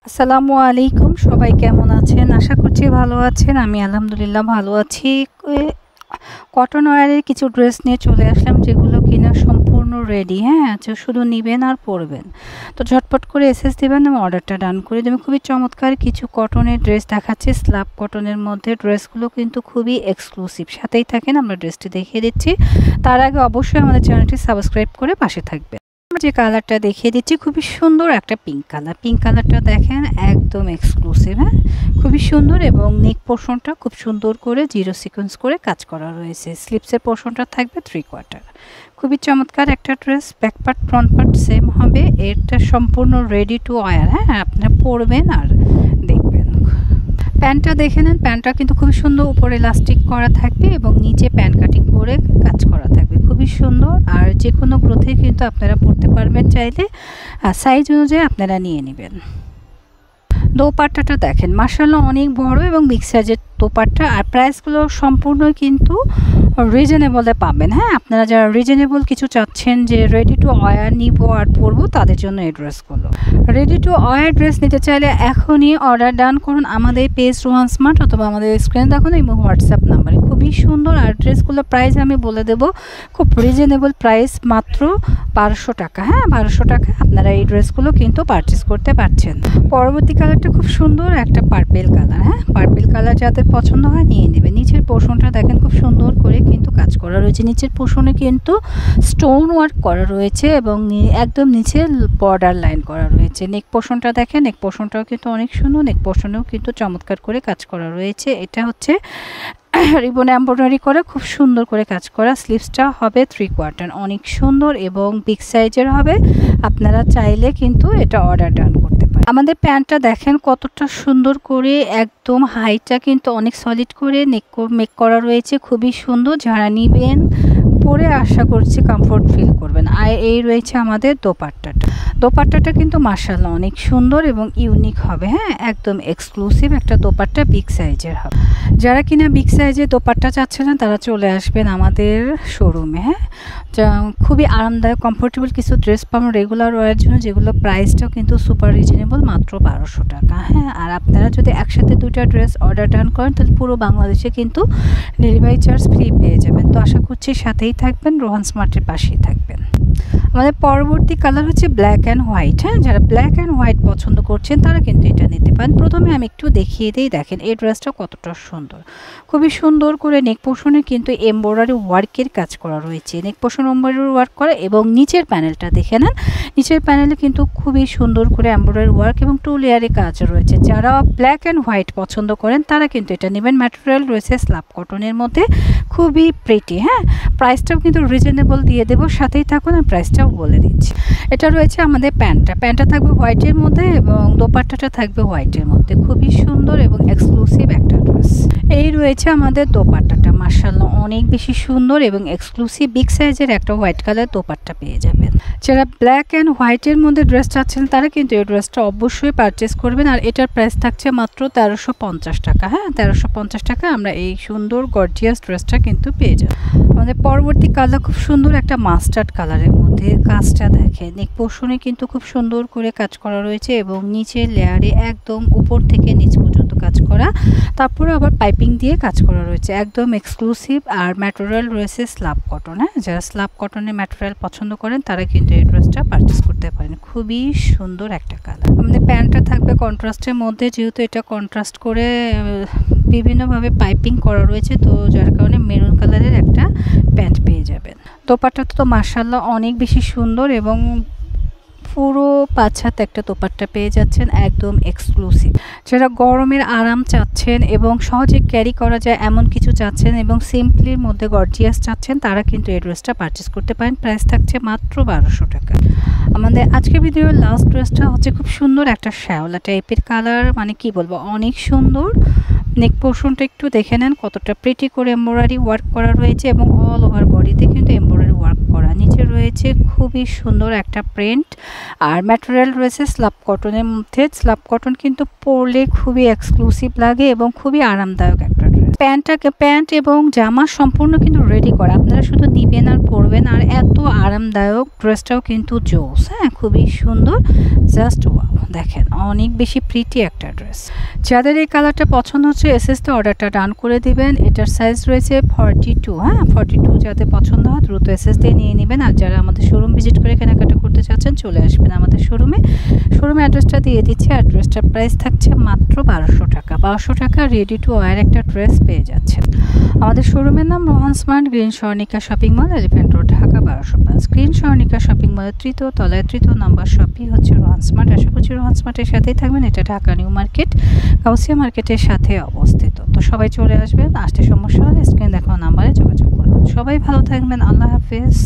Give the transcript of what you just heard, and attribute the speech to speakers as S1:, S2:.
S1: আসসালামু আলাইকুম। সবাই কেমন আছেন? আশা করছি ভালো আছেন। আমি আলহামদুলিল্লাহ ভালো আছি। এ কটন ওয়্যারের কিছু ড্রেস নিয়ে চলে আসলাম যেগুলো কিনা সম্পূর্ণ রেডি, হ্যাঁ? আচ্ছা, শুধু নিবেন আর পরবেন। তো ঝটপট করে এসএস দিবেন এবং অর্ডারটা ডান করে দেবেন। খুবই চমৎকার কিছু কটনের ড্রেস দেখাচ্ছি। স্ল্যাব কটনের মধ্যে ড্রেসগুলো কিন্তু খুবই এক্সক্লুসিভ। সাথেই থাকেন, আমরা ড্রেসটি দেখিয়ে দিচ্ছি। তার আগে অবশ্যই আমাদের চ্যানেলটি সাবস্ক্রাইব করে পাশে থাকবেন। যে কালারটা দেখিয়ে দিচ্ছি খুবই সুন্দর একটা পিঙ্ক কালার। পিঙ্ক কালারটা দেখেন একদম এক্সক্লুসিভ, হ্যাঁ? খুবই সুন্দর এবং নেক পোর্শনটা খুব সুন্দর করে জিরো সিকোয়েন্স করে কাজ করা রয়েছে। স্লিপসের পোর্শনটা থাকবে 3/4। খুবই চমৎকার একটা dress. Back part front part same হবে। এটা সম্পূর্ণ রেডি টু ওয়্যার, হ্যাঁ? আপনারা পরবেন আর দেখবেন। প্যান্টটা দেখে নেন। প্যান্টটা কিন্তু খুবই সুন্দর, উপরে ইলাস্টিক করা থাকবে এবং নিচে প্যান্ট কাটিং করে কাজ করা থাকবে। খুবই সুন্দর আর যে কোনো গ্রোথে কিন্তু আপনারা পরতে পারবেন চাইলে। আর সাইজ অনুযায়ী আপনারা নিয়ে নেবেন। দোপাট্টাটা দেখেন মাশাআল্লাহ অনেক বড় এবং বিগ সাইজের দোপাট্টা। আর প্রাইসগুলো সম্পূর্ণই কিন্তু রিজনেবলে পাবেন, হ্যাঁ? আপনারা যারা রিজনেবল কিছু চাচ্ছেন যে রেডি টু ওয়্যার নিব আর পরবো, তাদের জন্য এই ড্রেসগুলো। রেডি টু ওয়্যার ড্রেস নিতে চাইলে এখনই অর্ডার ডান করুন আমাদের পেজ রোহান স্মার্ট অথবা আমাদের স্ক্রিনে দেখুন এই হোয়াটসঅ্যাপ নাম্বারে। খুবই সুন্দর আর ড্রেসগুলোর প্রাইস আমি বলে দেবো, খুব রিজনেবল প্রাইস, মাত্র 1200 টাকা, হ্যাঁ? 1200 টাকা আপনারা এই ড্রেসগুলো কিন্তু পারচেস করতে পারছেন। পরবর্তী কালারটা খুব সুন্দর একটা পার্পেল কালার, হ্যাঁ? পার্পেল কালার যাদের পছন্দ হয় নিয়ে নেবেন। নিচের পোর্শনটা দেখেন খুব সুন্দর করে কিন্তু কাজ করা রয়েছে। নিচের পোর্শনে কিন্তু স্টোন ওয়ার্ক করা রয়েছে এবং একদম নিচে বর্ডার লাইন করা রয়েছে। নেক পোর্শনটা দেখেন, নেক পোর্শনটাও কিন্তু অনেক সুন্দর। নেক পোর্শনেও কিন্তু চমৎকার করে কাজ করা রয়েছে। এটা হচ্ছে রিবন এমব্রয়ডারি করে খুব সুন্দর করে কাজ করা। স্লিভসটা হবে 3/4, অনেক সুন্দর এবং বিগ সাইজের হবে। আপনারা চাইলে কিন্তু এটা অর্ডার ডান করতে পারেন। আমাদের প্যান্টটা দেখেন কতটা সুন্দর করে, একদম হাইটটা কিন্তু অনেক সলিড করে মেক করা রয়েছে। খুবই সুন্দর, যারা নিবেন পরে আশা করছি কমফোর্ট ফিল করবেন। আর এই রয়েছে আমাদের দোপাট্টাটা। দোপাট্টাটা কিন্তু মাশাআল্লাহ অনেক সুন্দর এবং ইউনিক হবে, হ্যাঁ? একদম এক্সক্লুসিভ একটা দোপাট্টা, বিগ সাইজের হবে। যারা কিনা বিগ সাইজের দোপাট্টা চাচ্ছিলেন তারা চলে আসবেন আমাদের শোরুমে, হ্যাঁ? খুবই আরামদায়ক কমফোর্টেবল কিছু ড্রেস পাবেন রেগুলার ওয়ারের জন্য, যেগুলো প্রাইসটাও কিন্তু সুপার রিজনেবল, মাত্র 1200 টাকা, হ্যাঁ? আর আপনারা যদি একসাথে দুইটা ড্রেস অর্ডার ডান করেন তাহলে পুরো বাংলাদেশে কিন্তু ডেলিভারি চার্জ ফ্রি পেয়ে যাবেন। তো আশা করছি সাথেই থাকবেন, রোহান স্মার্টের পাশেই থাকবেন। আমাদের পরবর্তী কালার হচ্ছে ব্ল্যাক অ্যান্ড হোয়াইট, হ্যাঁ? যারা ব্ল্যাক অ্যান্ড হোয়াইট পছন্দ করছেন তারা কিন্তু এটা নিতে পারেন। প্রথমে আমি একটু দেখিয়ে দিই, দেখেন এই ড্রেসটা কতটা সুন্দর। খুবই সুন্দর করে নেক পোর্শনে কিন্তু এমব্রয়ডারি ওয়ার্কের কাজ করা রয়েছে। নেক পোর্শন এমব্রয়ডারি ওয়ার্ক করা এবং নিচের প্যানেলটা দেখে নেন। নিচের প্যানেলে কিন্তু খুবই সুন্দর করে এমব্রয়ডারি ওয়ার্ক এবং 2 লেয়ারে কাজ রয়েছে। যারা ব্ল্যাক অ্যান্ড হোয়াইট পছন্দ করেন তারা কিন্তু এটা নেবেন। ম্যাটেরিয়াল রয়েছে স্ল্যাব কটনের মধ্যে, খুবই প্রিটি, হ্যাঁ? প্রাইসটাও কিন্তু রিজনেবল দিয়ে দেবো, সাথেই থাকুন আর প্রাইসটাও বলে দিচ্ছি। এটা রয়েছে আমাদের প্যান্টটা থাকবে হোয়াইটের মধ্যে এবং দোপাট্টাটা থাকবে হোয়াইটের মধ্যে। খুবই সুন্দর এবং এক্সক্লুসিভ একটা ড্রেস। এই রয়েছে আমাদের দোপাট্টাটা, মাশাআল্লাহ অনেক বেশি সুন্দর এবং এক্সক্লুসিভ বিগ সাইজের একটা হোয়াইট কালার দোপাট্টা পেয়ে যাবেন। যারা ব্ল্যাক অ্যান্ড হোয়াইটের মধ্যে ড্রেস চাচ্ছেন তারা কিন্তু এই ড্রেসটা অবশ্যই পারচেস করবেন। আর এটার প্রাইস থাকছে মাত্র 1350 টাকা, হ্যাঁ? 1350 টাকা আমরা এই সুন্দর গর্জিয়াস ড্রেসটা কিন্তু পেয়ে যাবো। আমাদের পরবর্তী কালার খুব সুন্দর একটা মাস্টার্ড কালারের মধ্যে। কাজটা দেখেন, নেক পোর্শনে কিন্তু খুব সুন্দর করে কাজ করা রয়েছে এবং নিচের লেয়ারে একদম উপর থেকে নিচ পর্যন্ত কাজ করা, তারপরে আবার পাইপিং দিয়ে কাজ করা রয়েছে। একদম এক্সক্লুসিভ। আর ম্যাটেরিয়াল রয়েছে স্ল্যাব কটন, হ্যাঁ? যারা স্ল্যাব কটনের ম্যাটেরিয়াল পছন্দ করেন তারা কিন্তু এই ড্রেসটা পারচেস করতে পারেন। খুবই সুন্দর একটা কালার। আমাদের প্যান্টটা থাকবে কন্ট্রাস্টের মধ্যে, যেহেতু এটা কন্ট্রাস্ট করে বিভিন্নভাবে পাইপিং করা রয়েছে, তো যার কারণে মেরুন কালারের একটা প্যান্ট পেয়ে যাবেন। দোপাট্টাটা তো মাশাআল্লাহ অনেক বেশি সুন্দর এবং পুরো 5 হাত একটা দোপাট্টা পেয়ে যাচ্ছেন, একদম এক্সক্লুসিভ। যারা গরমের আরাম চাচ্ছেন এবং সহজে ক্যারি করা যায় এমন কিছু চাচ্ছেন এবং সিম্পলির মধ্যে গর্জিয়াস চাচ্ছেন তারা কিন্তু এই ড্রেসটা পারচেস করতে পারেন। প্রাইস থাকছে মাত্র 1200 টাকা। আমাদের আজকের ভিডিওর লাস্ট ড্রেসটা হচ্ছে খুব সুন্দর একটা শ্যাওলা টাইপের কালার, মানে কি বলবো, অনেক সুন্দর। নেক পোর্শনটা একটু দেখে নেন কতটা প্রিটি করে এমব্রয়ডারি ওয়ার্ক করা রয়েছে এবং অল ওভার বডিতে কিন্তু এমব্রয়ডারি ওয়ার্ক করা। নিচে রয়েছে খুবই সুন্দর একটা প্রিন্ট আর ম্যাটেরিয়াল রয়েছে স্ল্যাব কটনের মধ্যে। স্ল্যাব কটন কিন্তু পরলে খুবই এক্সক্লুসিভ লাগে এবং খুবই আরামদায়ক একটা ড্রেস। প্যান্ট এবং জামা সম্পূর্ণ কিন্তু রেডি করা, আপনারা শুধু নিবেন আর পরবেন। আর এত আরামদায়ক, ড্রেসটাও কিন্তু জোস, হ্যাঁ খুবই সুন্দর, জাস্ট ওয়াও, দেখেন অনেক বেশি প্রিটি একটা ড্রেস। যাদের এই কালারটা পছন্দ হচ্ছে এসএসতে অর্ডারটা ডান করে দিবেন। এটার সাইজ রয়েছে 42, হ্যাঁ 42, যাদের পছন্দ হয় দ্রুত এসএস দিয়ে নিয়ে নেবেন। আর যারা আমাদের শোরুম ভিজিট করে কেনাকাটা করতে চাচ্ছেন চলে আসবেন আমাদের শোরুমে অ্যাড্রেসটা দিয়ে দিচ্ছি। অ্যাড্রেসটার প্রাইস থাকছে মাত্র 1200 টাকা। 1200 টাকা রেডি টু ওয়্যার একটা ড্রেস পেয়ে যাচ্ছেন। আমাদের শোরুমের নাম Rohan smart, green Swarnika shopping mall, elephant road, Dhaka 1205। Green Swarnika shopping মলের 3য় তলায় 3য় নম্বর শপই হচ্ছে রোহান স্মার্ট। আশা করছি রোহান স্মার্টের সাথেই থাকবেন। এটা ঢাকা নিউ মার্কেট, গাউসিয়া মার্কেটের সাথে অবস্থিত। তো সবাই চলে আসবেন, আসতে সমস্যা হলে স্ক্রিন দেখানো নাম্বারে যোগাযোগ করবেন। সবাই ভালো থাকবেন, আল্লাহ হাফেজ।